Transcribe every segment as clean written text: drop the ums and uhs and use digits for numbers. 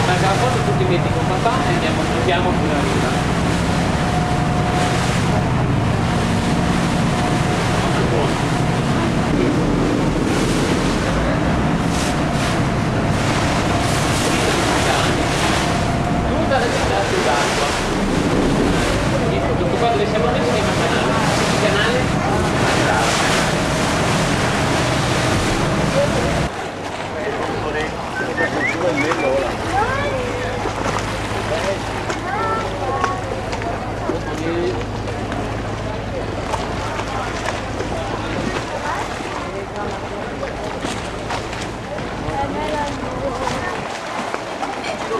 Manca la foto, tu ti metti con papà e andiamo, giochiamo fino a riva. Tutta la città sull'acqua. Tutto qua dove siamo adesso è un canale. Il canale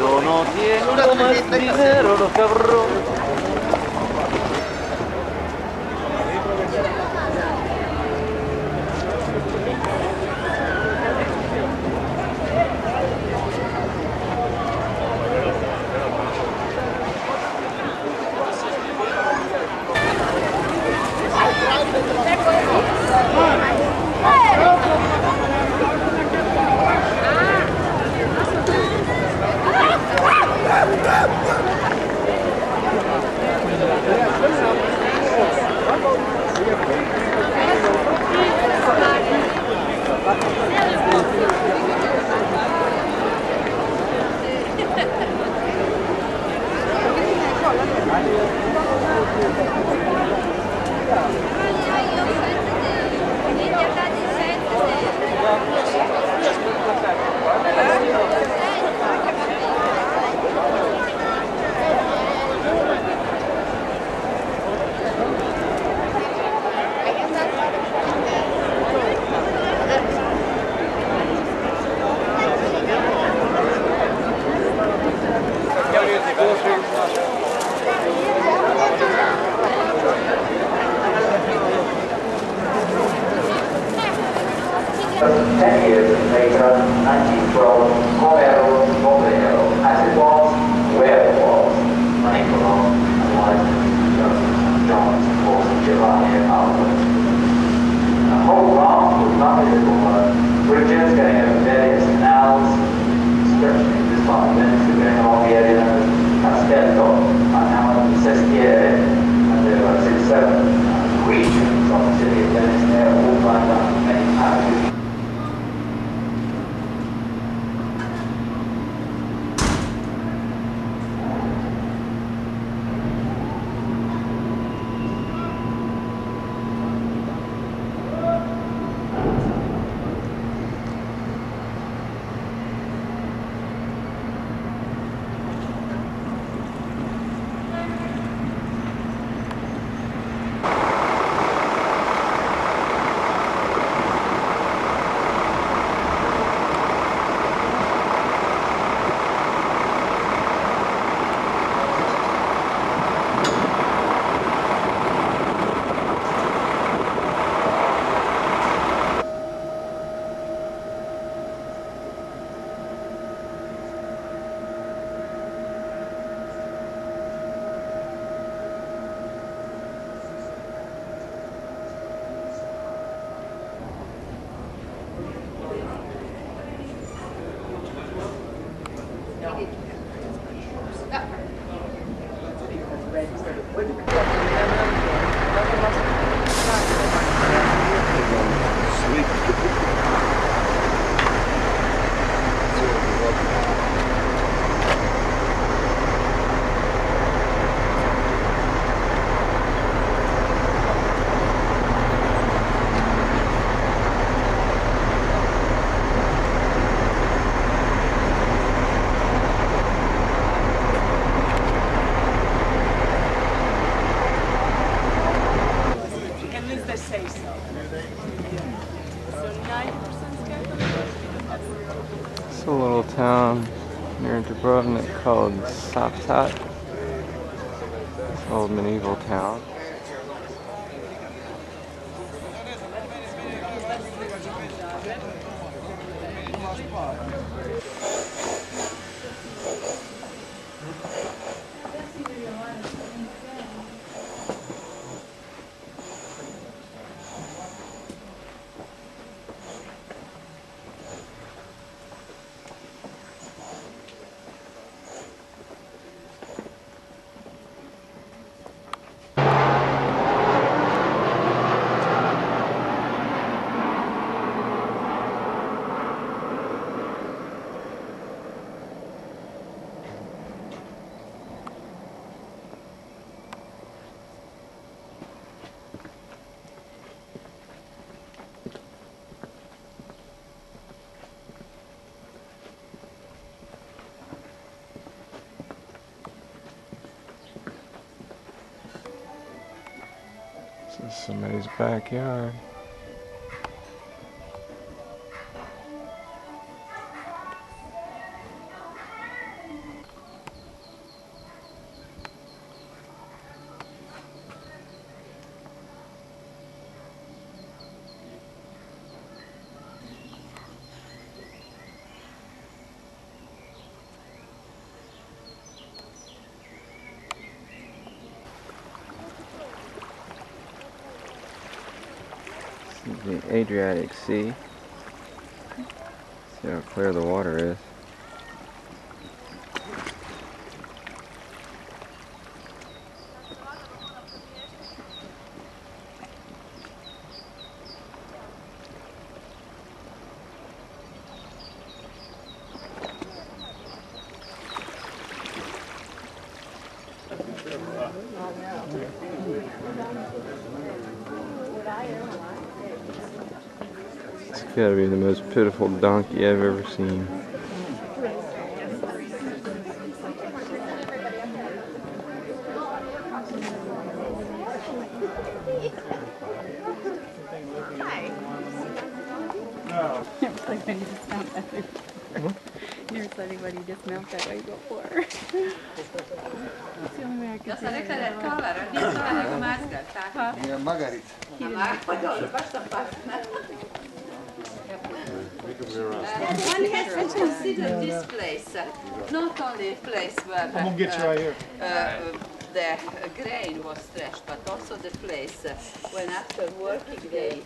Yo no tengo más dinero, los cabrones. regions of the city of Venice, they're all lined up in many houses. It's a little town near Dubrovnik called Saftat. It's an old medieval town. This is somebody's backyard. The Adriatic Sea. See how clear the water is. It's gotta be the most pitiful donkey I've ever seen. You're letting when you dismount that way before. That's the only way I can see it. One has to consider this place, not only a place where the grain was threshed, but also the place when after working day.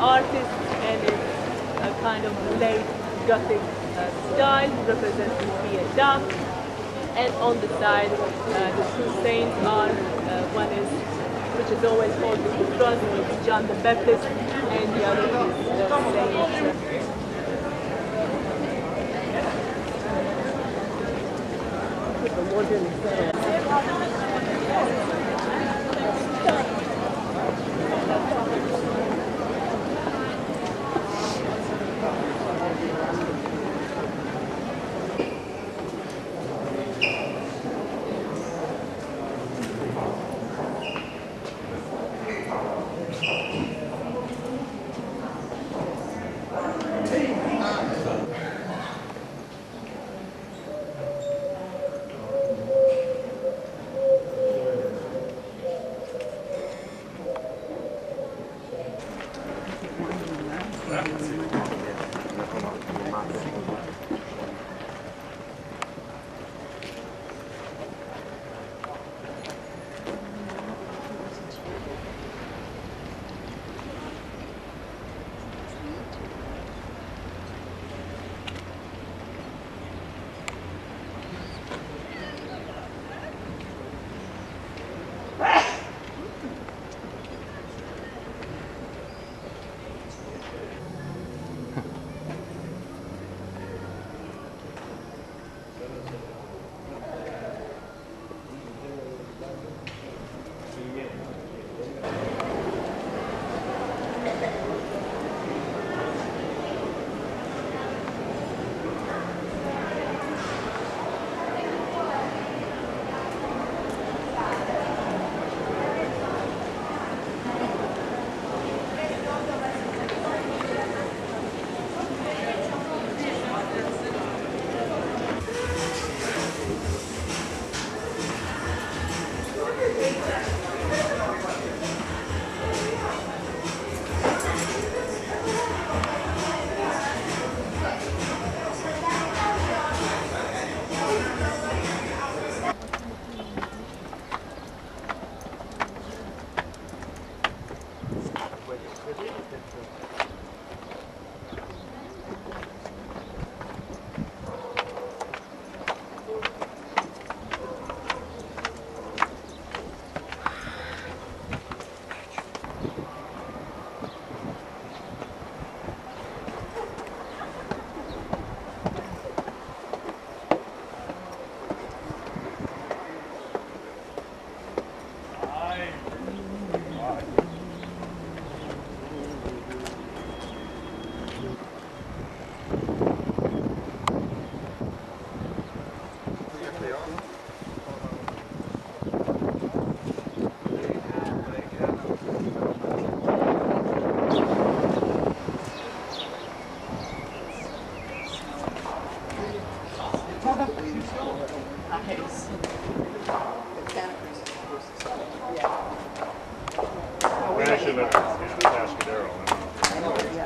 Artist, and it's a kind of late Gothic style representing a duck, and on the side the two saints are one is which is always holding the cross, is John the Baptist, and the other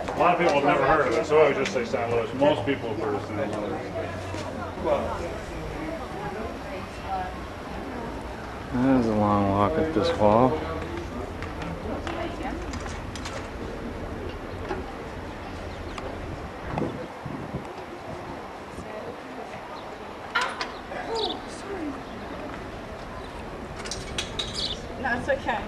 A lot of people have never heard of it, so I would just say St. Louis. Most people have heard of St. Louis. That is a long walk up this wall. No, it's okay.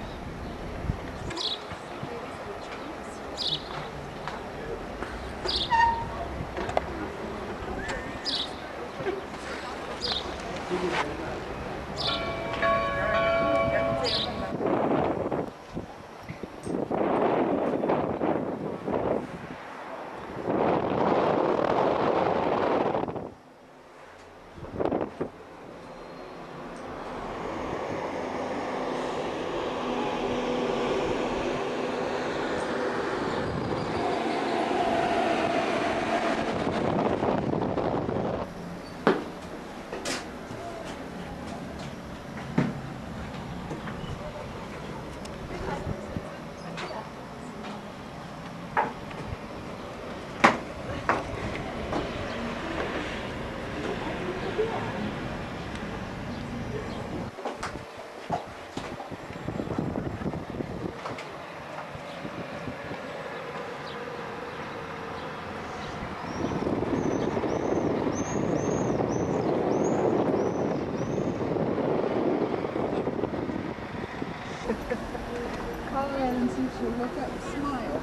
Call her and see if she'll look up and smile.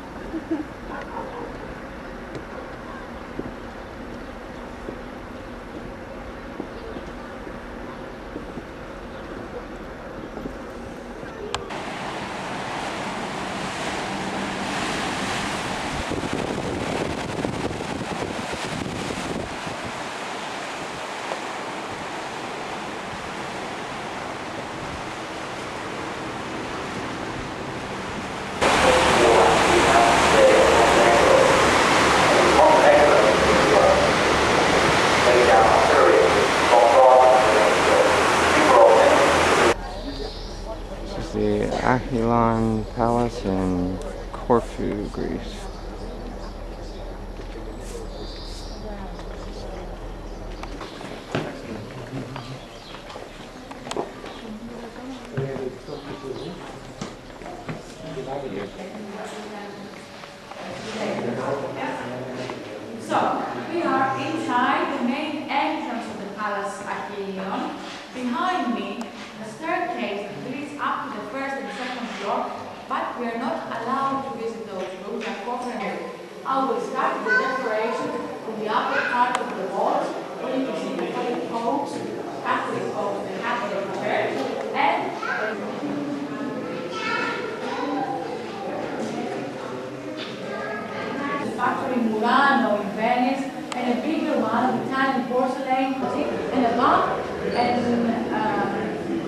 The Acheron Palace in Corfu, Greece. So, we are inside the main entrance of the Palace Acheron. Behind me, the staircase leads up to the first and second floor, but we are not allowed to visit those rooms at Corfu. I will start with the decoration on the upper part of the walls, where you can see the Catholic popes, Catholic of the Catholic Church, and factory in Murano in Venice, and a bigger one of Italian porcelain, and above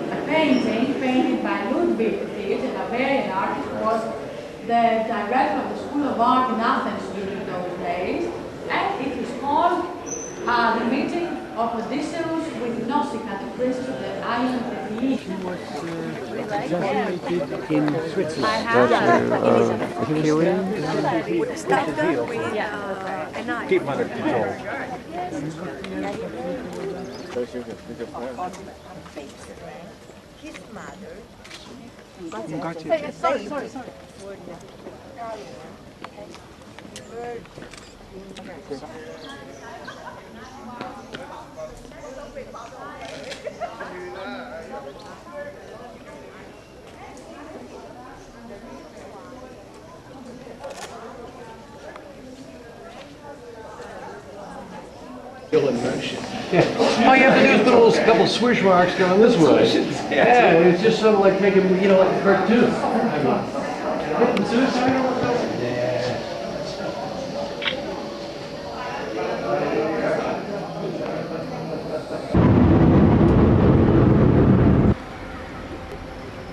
a painting painted by Ludwig the Bavarian artist, was the director of the School of Art in Athens during those days, and it is called The Meeting of Odysseus with Nausicaa, the princess of the island of Greece. In Switzerland. I have Achillean? Keep him under control. His mother. Gotcha. Sorry. All you have to do is put a little couple swish marks going this way. Yeah, it's just sort of like making, you know, like a cartoon.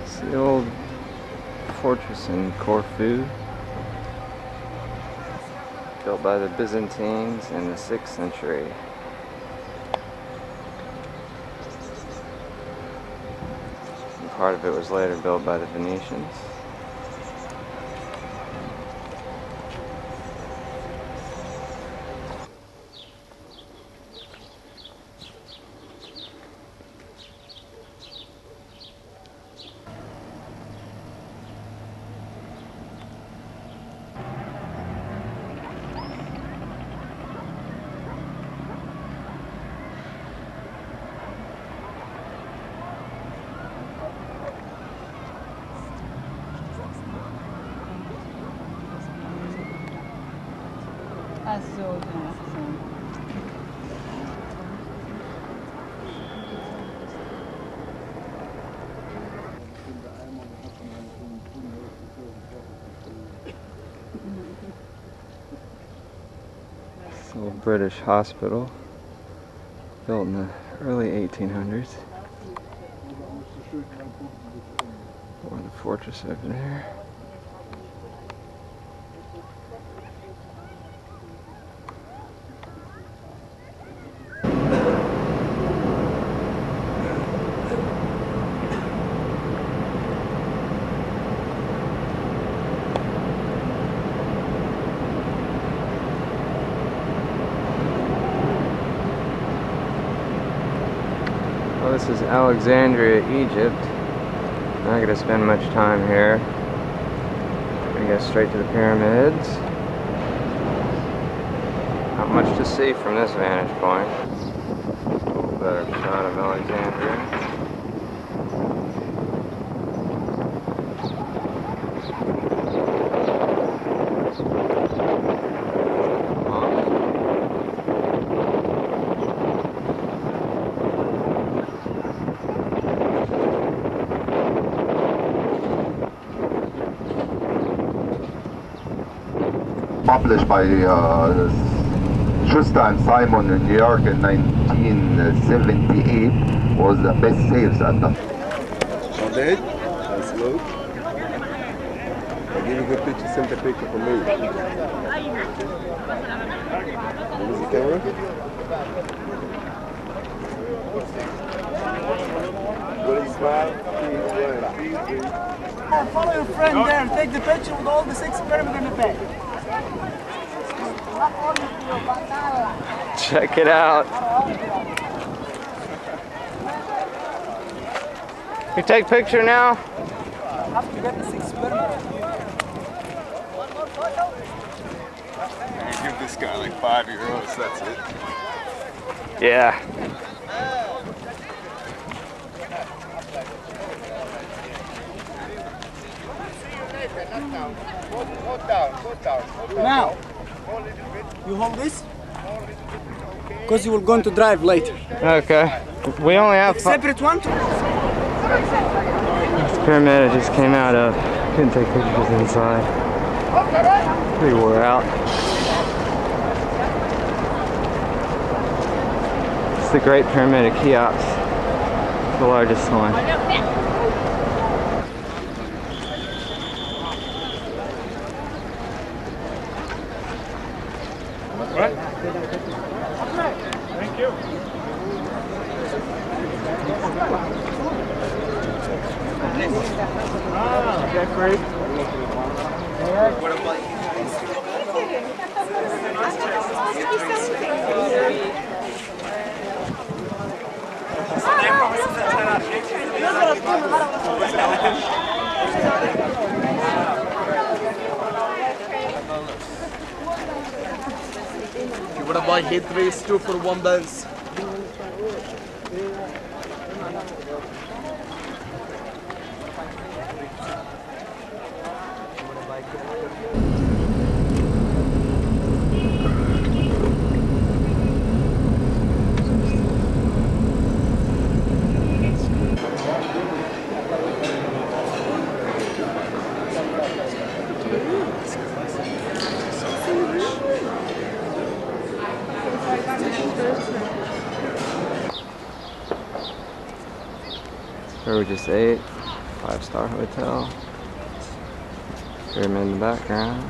It's the old fortress in Corfu, built by the Byzantines in the 6th century. And part of it was later built by the Venetians. This old British hospital, built in the early 1800s. Or the fortress over there. Well, this is Alexandria, Egypt. I'm not going to spend much time here. I'm going to go straight to the pyramids. Not much to see from this vantage point. A little better shot of Alexandria. Published by Justa and Simon in New York in 1978, was the best sales at the Chandelle, that's slow. I'll give you a good picture, send the picture for me. What is the camera? What is smile? Follow your friend there and take the picture with all the 6 pyramids in the back. Check it out. You take picture now? Have to get the 6 pyramids. You give this guy like 5 euros, that's it. Yeah. Now, you hold this because you will going to drive later. Okay. We only have separate one. This pyramid I just came out of. Couldn't take pictures inside. Pretty wore out. It's the Great Pyramid of Cheops, the largest one. Right? Thank you. Ah, okay, great. What about You wanna buy head race 2 for £1? Where we just ate, 5-star hotel. Pyramid in the background.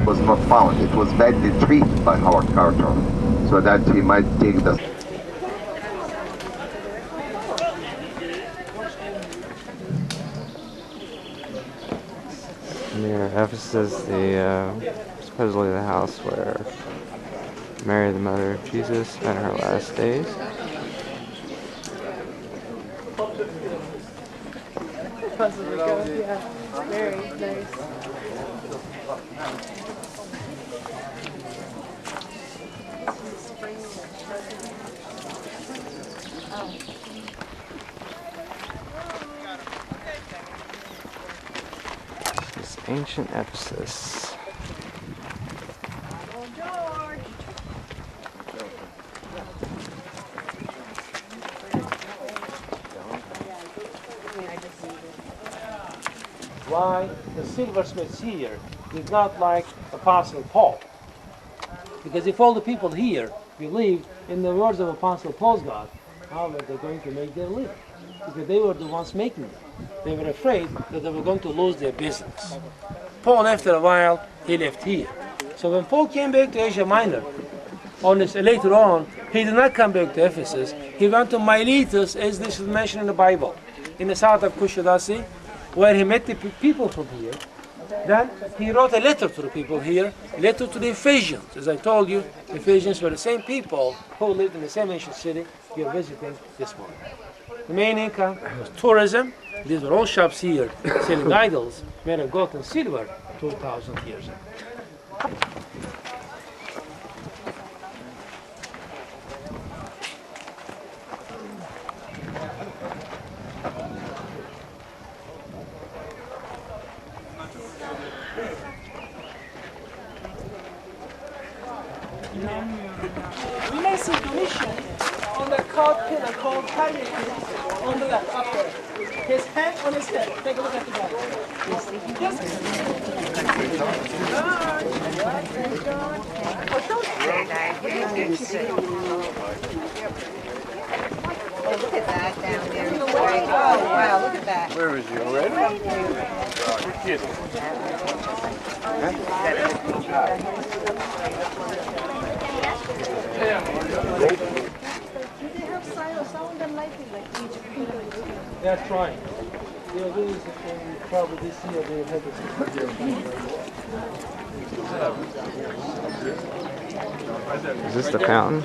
Was not found. It was badly treated by Howard Carter, so that he might take the. Near Ephesus, supposedly the house where Mary, the mother of Jesus, spent her last days. Yeah, very nice. This is ancient Ephesus. Why the silversmiths here did not like Apostle Paul. Because if all the people here believed in the words of Apostle Paul's God, how were they going to make their living? Because they were the ones making them. They were afraid that they were going to lose their business. Paul, after a while, he left here. So when Paul came back to Asia Minor, later on, he did not come back to Ephesus. He went to Miletus, as this is mentioned in the Bible, in the south of Kushadasi, where he met the people from here. Then he wrote a letter to the people here, a letter to the Ephesians. As I told you, the Ephesians were the same people who lived in the same ancient city you're visiting this morning. The main income was tourism. These were all shops here selling idols made of gold and silver 2,000 years ago. We may see Domitian on the card pillar called Pericles on the left, up there. His hand on his head. Take a look at the guy. Yes. Oh, look at that down there. Oh, wow, look at that. Where is he already? Right there. That's right. They'll do this probably this year. They'll have Is this the fountain?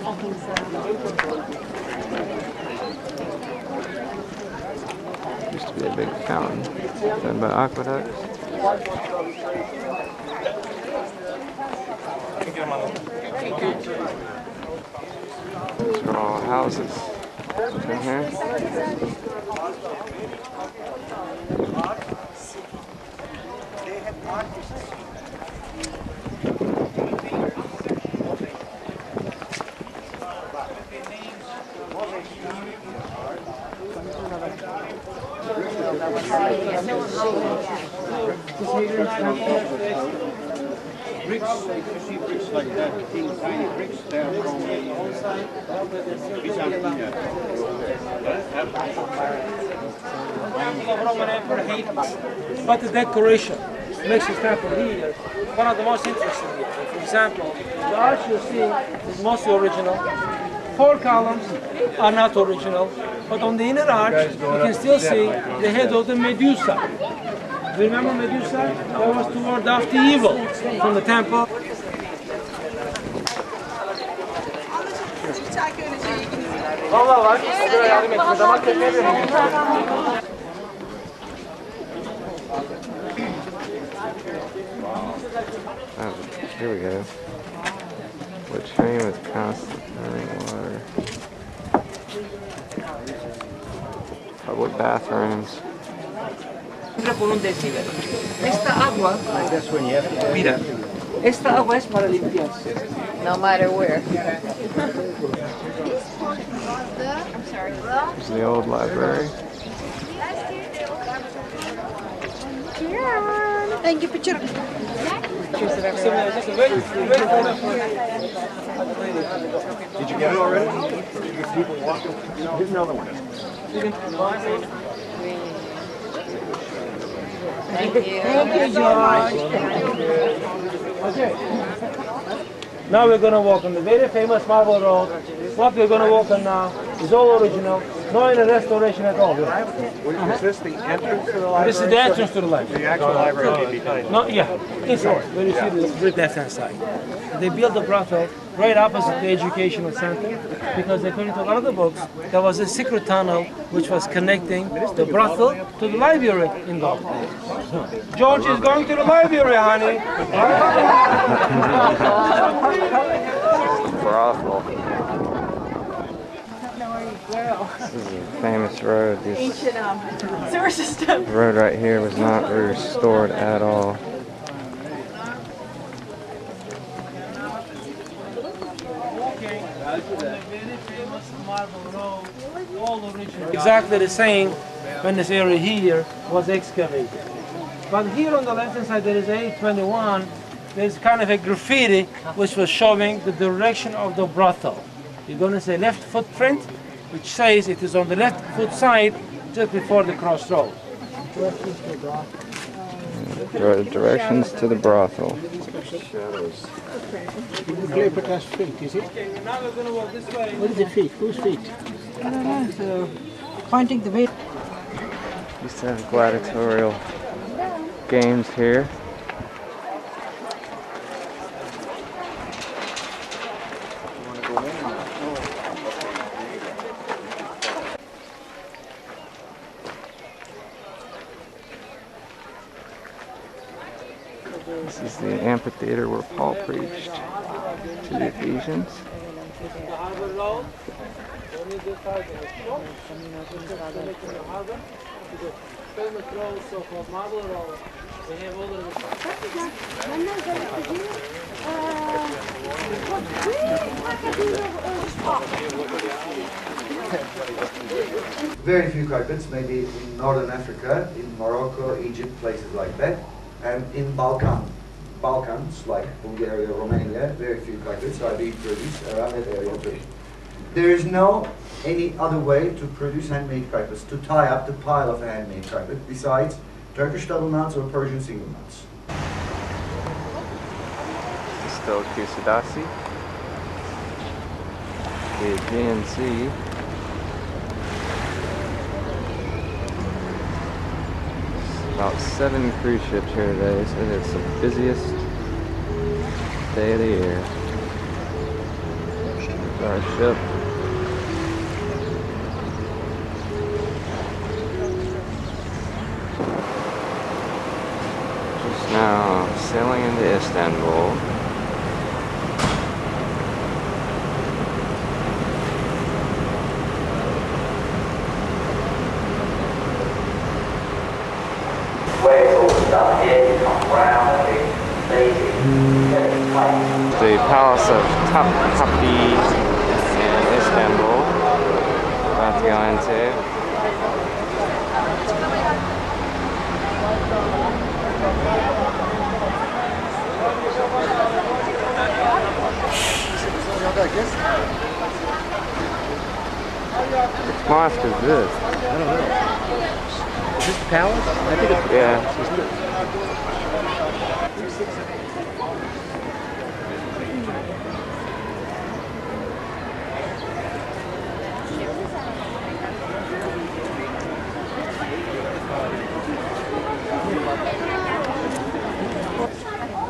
Used to be a big fountain done by aqueducts. These are all houses in here. bricks, if you see bricks like that, tiny bricks, they are from But the decoration makes this temple here one of the most interesting here. For example, the arch you see is mostly original. 4 columns are not original, but on the inner arch you can still see the head of the Medusa. Do you remember Medusa? That was to ward off the evil from the temple. Oh, here we go. Latrine with constant running water. Public bathrooms. Por un decibel. Esta agua, mira, esta agua es para limpiarse. No matter where. There's the old library. Thank you, picture. Did you get it already? People walking? Here's another one. Thank you. Thank you, George. Okay. Now we're going to walk on the very famous Marble Road. What we're going to walk on now is all original, no any restoration at all. Is this the entrance to the library? This is the entrance to the library. The actual library? No, yeah, inside, where you see the brick left-hand side. They built the brothel right opposite the educational center because according to a lot of the books, there was a secret tunnel which was connecting the brothel to the library in the George is going to the library, honey. Brothel. This is a famous road. This Ancient sewer system. road right here was not restored at all. Exactly the same when this area here was excavated. But here on the left-hand side there is 821. There's kind of a graffiti which was showing the direction of the brothel. You're going to say left footprint, which says it is on the left foot side just before the crossroad. Directions to the brothel. Cleopatra's feet, is it? Okay, now we're going to walk this way. What is the feet? Whose feet? I don't know, so pointing the way. Used to have gladiatorial games here. This is the amphitheater where Paul preached to the Ephesians. Very few carpets, maybe in northern Africa, in Morocco, Egypt, places like that, and in Balkans like Bulgaria, Romania, very few carpets are being produced around that area too. There is no any other way to produce handmade carpets, to tie up the pile of a handmade carpet, besides Turkish double mounts or Persian single mounts. This is still Kusadasi. The Aegean Sea. About 7 cruise ships here today, so it's the busiest day of the year. There's our ship. Just now sailing into Istanbul. The Palace of Topkapi in Istanbul. About to go into. mosque is this? I don't know. Is this the palace? I think it's the Yeah. palace, isn't it?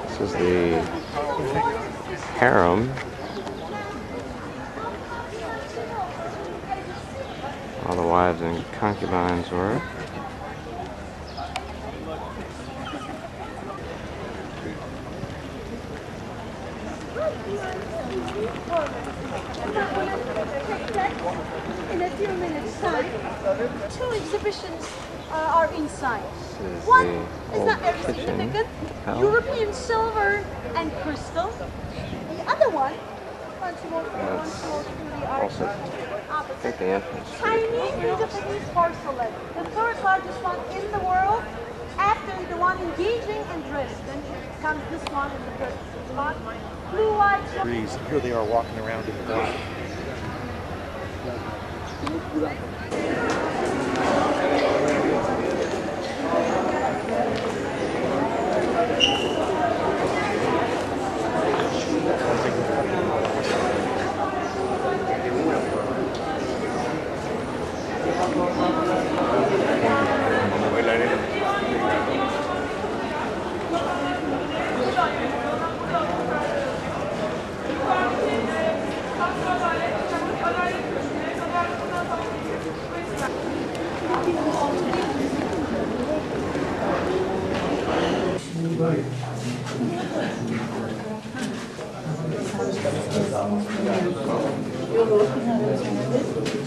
This is the harem. All the wives and concubines were. In a few minutes' time, 2 exhibitions are inside. This is One the is old not very kitchen significant, palace. European silver and crystal. The other one, once more through the Also, arch. I think the entrance. Tiny Japanese porcelain, the third largest one in the world, after the one in Beijing and Dresden. Comes this one in the first spot. Blue white. Breeze. Here they are walking around in the dark.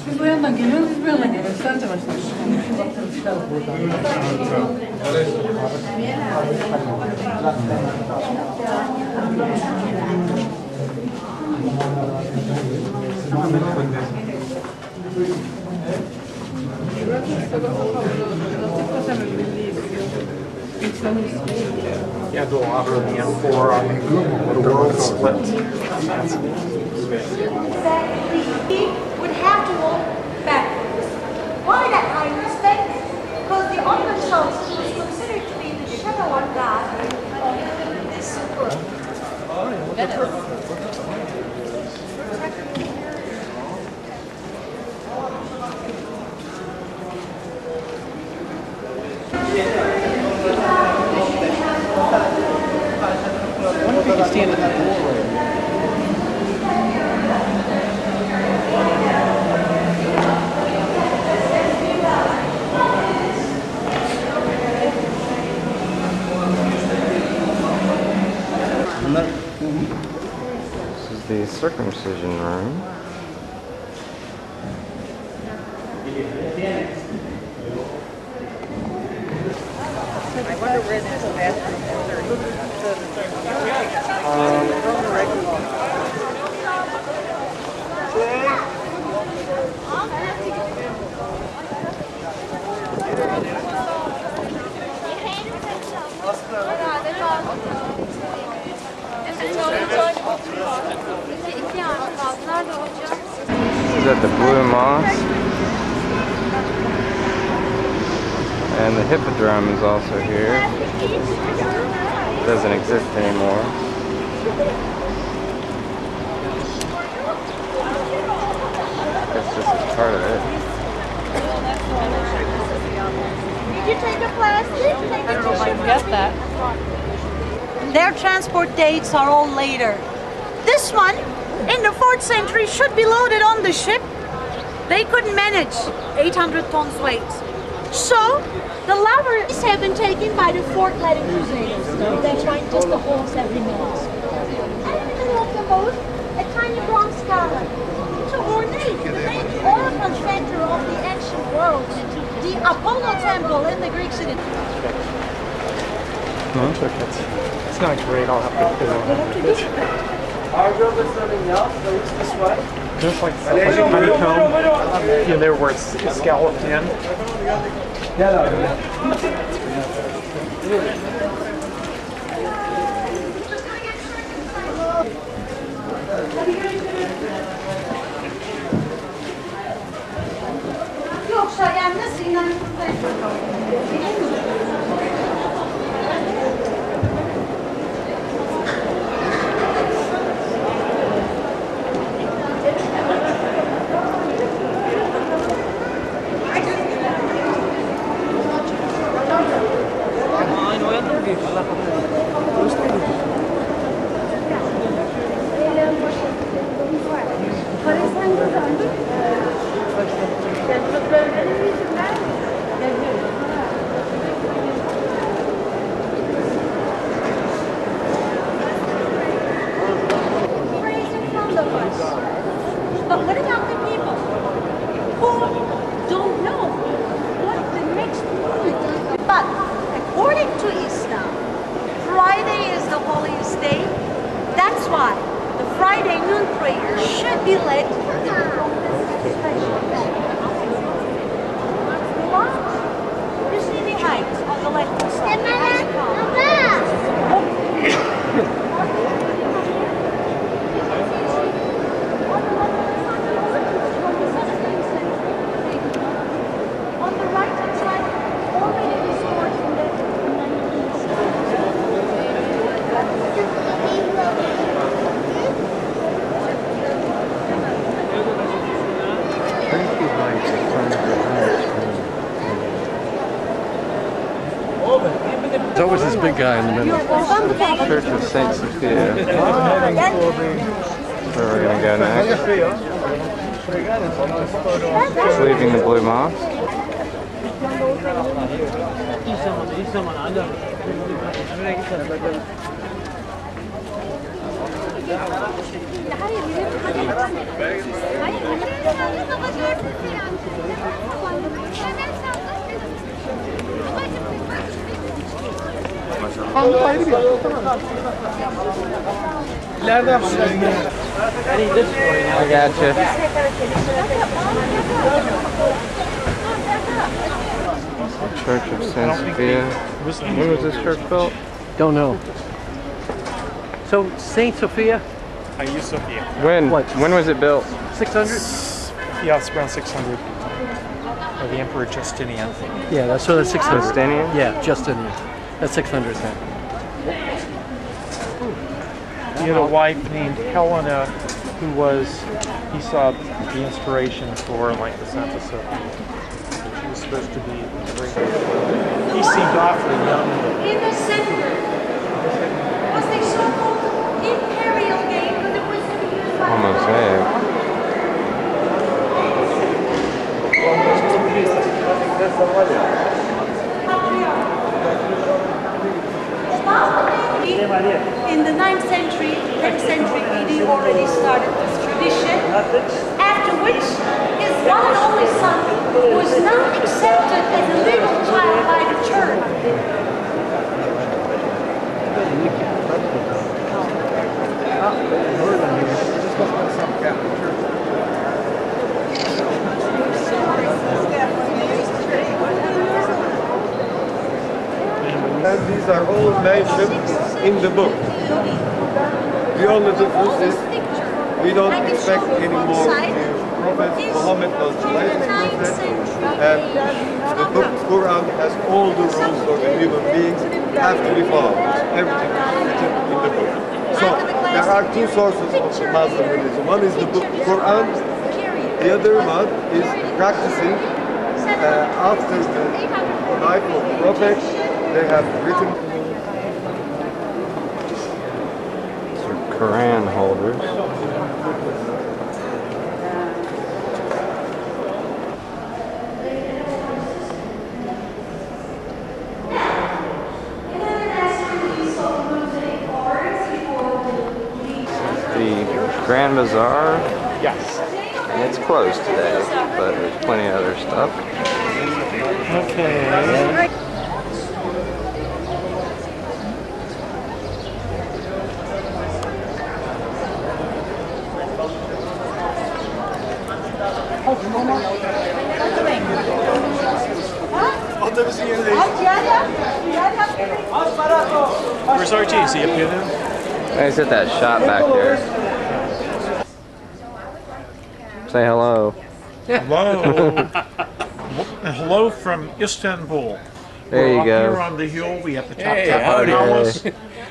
Biz bu yandan geliyoruz, biz bu yandan geliyoruz. Sence başlar. Yeah, go off of the M4 the world split. He would have to walk backwards. Why that high respect? Because the Undershows was considered to be the shadow of God of this world. I wonder if you can stand at that doorway. This is the circumcision room. I wonder where this bathroom This is at the Blue Mosque. And the Hippodrome is also here. It doesn't exist anymore. I guess this is part of it. Did you take a plastic? I don't know if I can get that. Their transport dates are all later. This one, in the 4th century, should be loaded on the ship. They couldn't manage 800 tons weight. So, the lovers have been taken by the fort-letting crusaders. They find just the holes every minute. And in the middle of the boat, a tiny bronze column to ornate the main oracle center of the ancient world, the Apollo temple in the Greek city. It's not great, I'll have to do it. Just like honeycomb, there where it's scalloped in. aşağı gelmez, Sinan buradayım. But what about the people who don't know what the next move is? But according to Islam, Friday is the holiest day. That's why the Friday noon prayer should be led from this special day. You see the heights on the left side. On the right-hand side, already restored in the 90s. There's always this big guy in the middle. Church of St. Sophia. Where we're going to go next. Just leaving the Blue Mosque. İleriden I got you. Church of St. Sophia. When was this church built? Don't know. So, St. Sophia? Hagia Sophia. When? When was it built? 600? Yeah, it's around 600. By the Emperor Justinian. Yeah, that's 600. Justinian? Yeah, Justinian. That's 600 then. He had a wife named Helena he saw the inspiration for like the Santa Sophia. She was supposed to be very he seemed awfully young. in the center was the so-called imperial gate, but it was to be used by Mosaic. In the 9th century, 10th century AD already started this tradition, after which his one and only son was not accepted as a legal child by the church. And these are all mentioned in the book. The only difference is we don't expect any more. Prophet Muhammad was the latest prophet, and the book Quran has all the rules for the human beings have to be followed. Everything is written in the book. So there are two sources of Muslim religion. One is the book Quran, the other one is practicing after the life of the prophet. They have written. These are Quran holders. The Grand Bazaar. Yes. And it's closed today, but there's plenty of other stuff. Okay. Where's RT? Is he up here then? He's at that shop back there. Say hello. Hello. And hello from Istanbul. There you We're up go. here on the hill. We have the top Hey, top howdy. palace,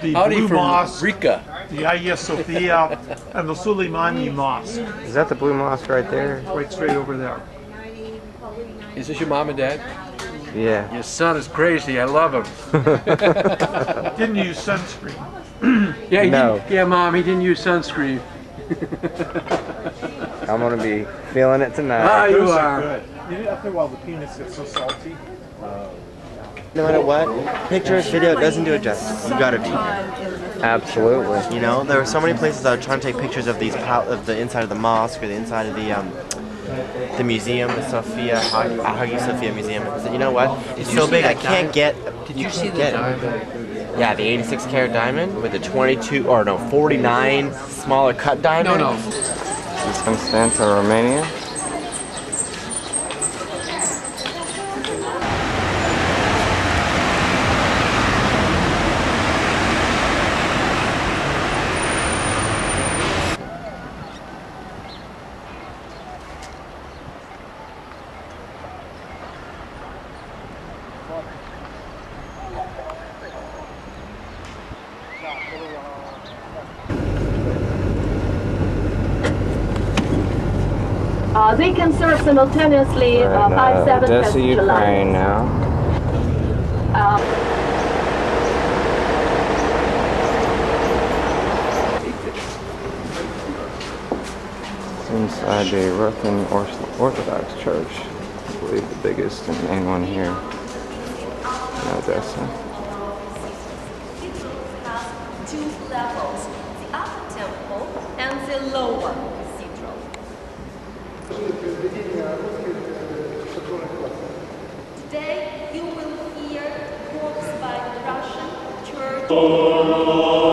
the Howdy Blue from Mosque, Rica. the Hagia Sophia, and the Suleimani Mosque. Is that the Blue Mosque right there? Right straight over there. Is this your mom and dad? Yeah. Your son is crazy. I love him. Didn't use sunscreen. Yeah, No. Yeah, Mom, he didn't use sunscreen. I'm gonna be feeling it tonight. Ah, you Those are. good. You know, after a while, the penis gets so salty. No matter what, pictures, video doesn't do it justice. You gotta be here. Absolutely. You know, there were so many places that were trying to take pictures of these of the inside of the mosque or the inside of the museum, the Sophia, Hagia Sophia Museum. I said, you know what? It's so big, I can't get. Did you see the diamond? Yeah, the 86 karat diamond with the 22 or no 49 smaller cut diamond. No. Constanța, Romania. They can serve simultaneously We're in 5-7 Odessa, passenger Ukraine lines. now. It's inside the Russian Orthodox Church. I believe the biggest and main one here in Odessa. Two levels, the upper temple and the lower cathedral. Today you will hear works by the Russian church.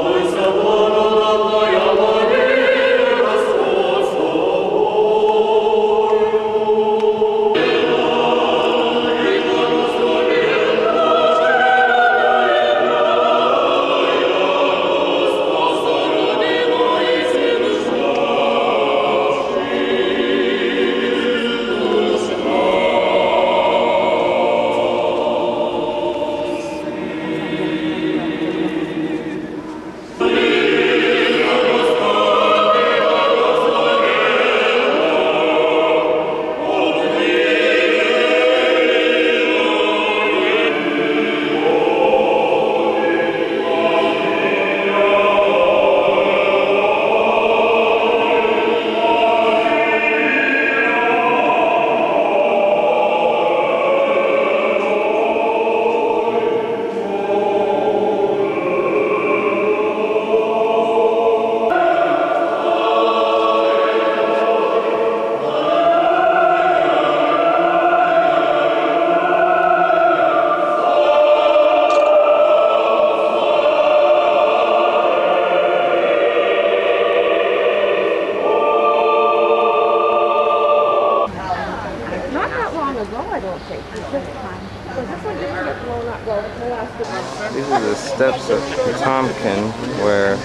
These are the steps of Potemkin, where a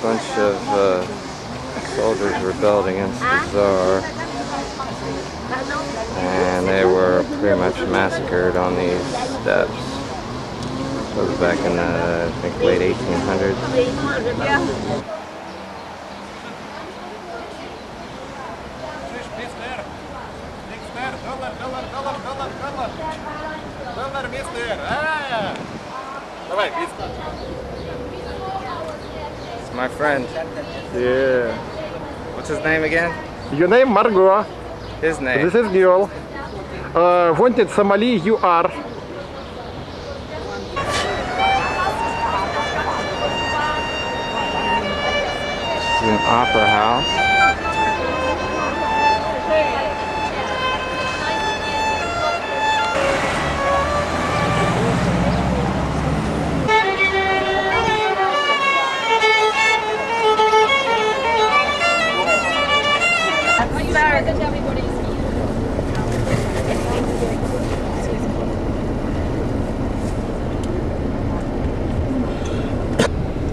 bunch of soldiers rebelled against the Tsar, and they were pretty much massacred on these steps. So it was back in the, I think, late 1800s. It's my friend. Yeah. What's his name again? Your name Margot. His name. This is girl. Wanted Somali, you are. This is an opera house.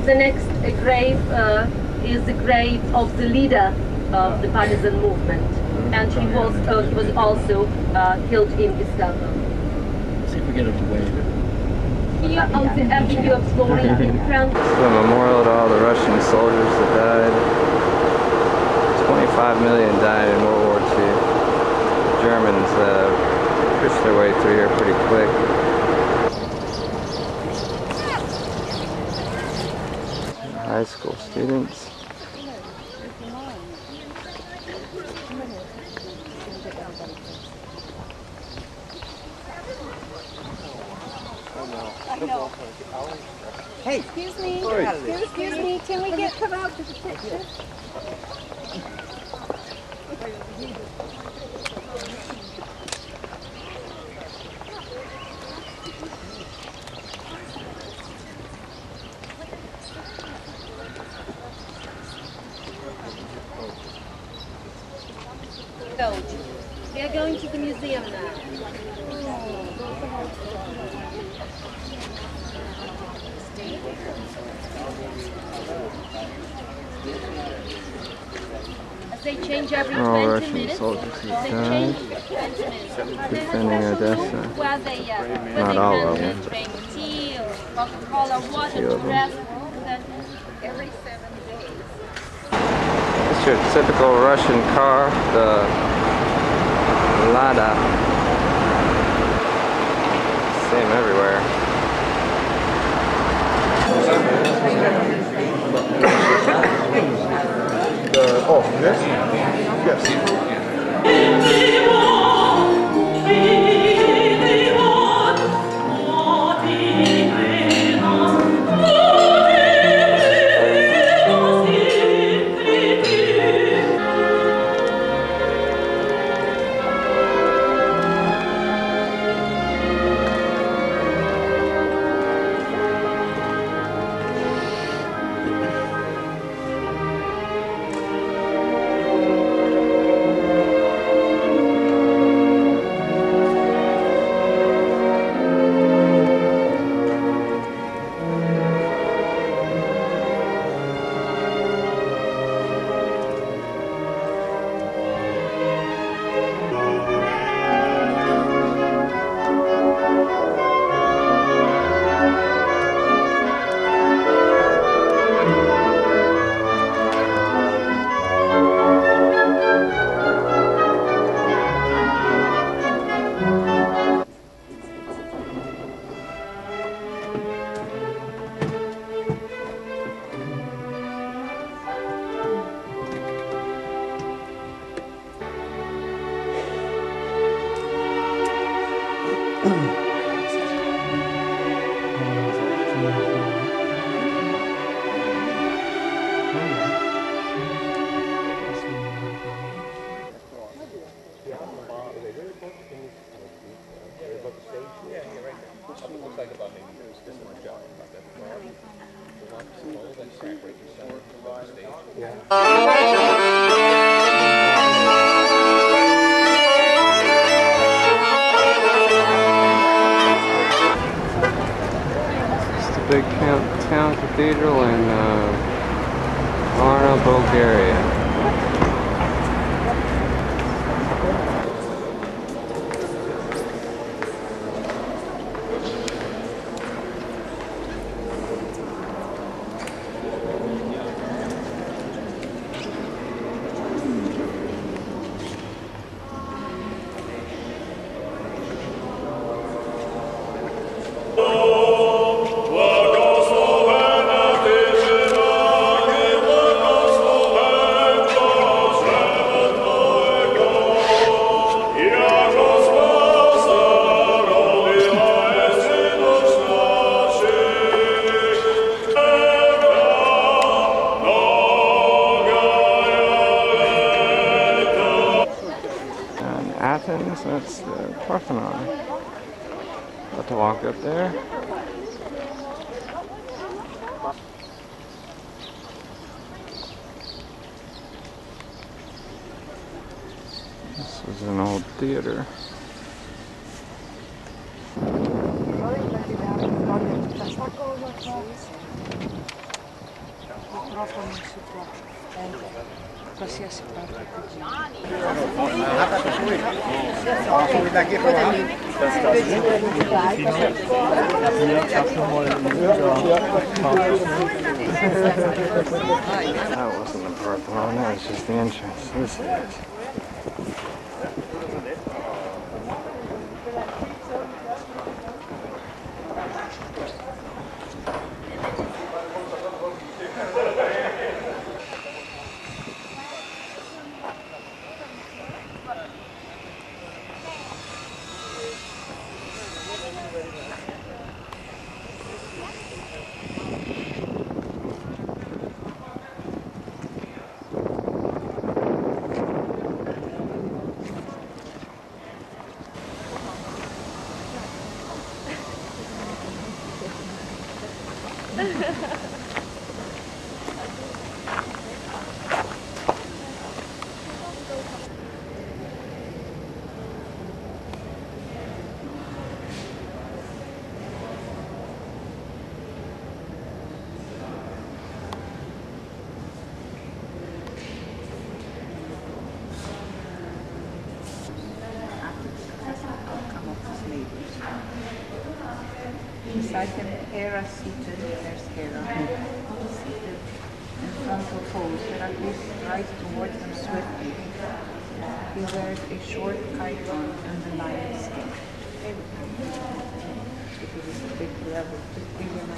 The next grave is the grave of the leader of the partisan movement. and he was also killed in Istanbul. See if we get up to wave. Here on the avenue of Glory in front. The memorial to all the Russian soldiers that died. 25 million died in World War II. Germans pushed their way through here pretty quick. High school students. Hey, Excuse me. Sorry. Excuse me. Can we come out to the picture? We are going to the museum now. As they change every 20 Russian minutes, soldiers they have change died every 20 minutes. defending Odessa. Where they, Not all of them. drink tea or Coca-Cola, water Few to of them. rest. Then every 7 days. It's your typical Russian car, the Lada. Same everywhere. Oh, yes? Yes. Big town cathedral in Varna, Bulgaria. Athens, that's the Parthenon. About to walk up there. This is an old theater. qualsiasi parte. That wasn't the Parthenon, that was just the entrance. This is. Beside him, Hera seated, there's Hera, seated in front of foes. Heracles rides towards them swiftly. He wears a short chiton and the lion's skin. This is a big level, bigger than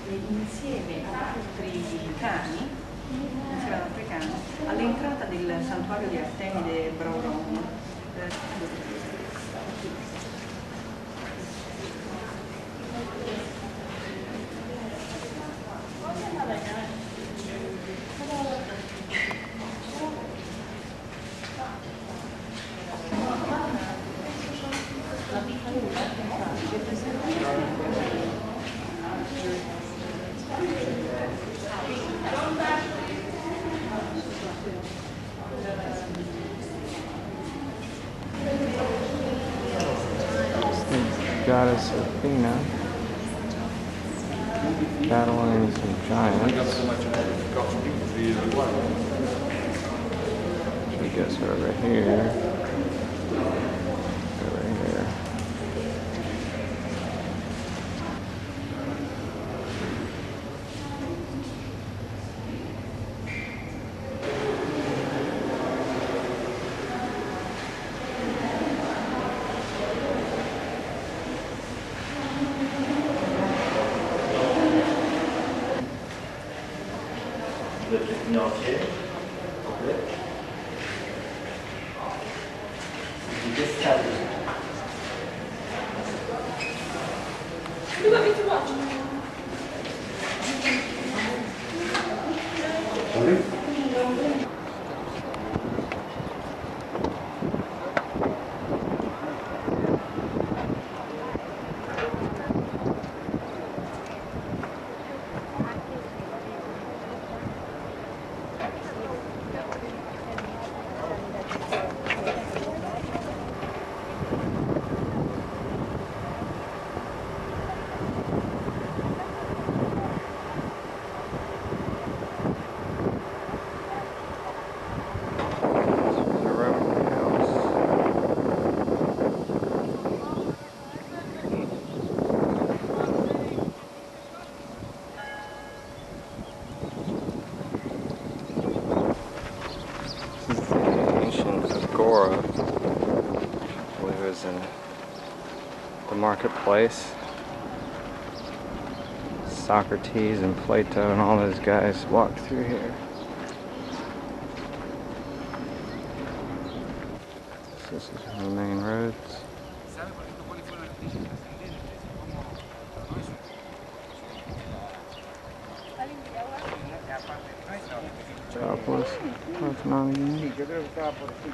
the insieme ad altri cani, all'entrata del santuario di Artemide Brauron. Goddess Athena battling some giants. She gets over here. Over here. You want me to watch? In the marketplace. Socrates and Plato and all those guys walked through here. This is one of the main roads. What's not again? Sì, yo creo que estaba por aquí.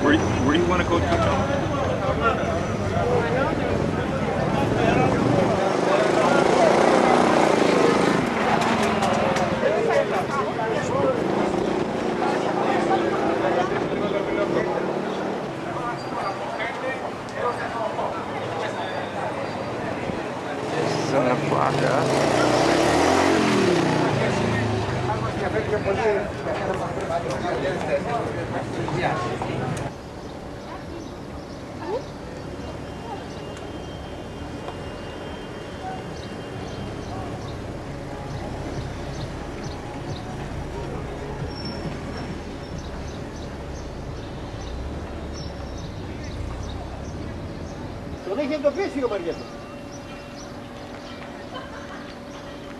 Where do you want to go to, Tom? This is una placa. Lo dejen dos veces, Marieta.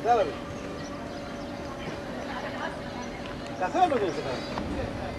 Dale. ¿La zona no tiene que estar?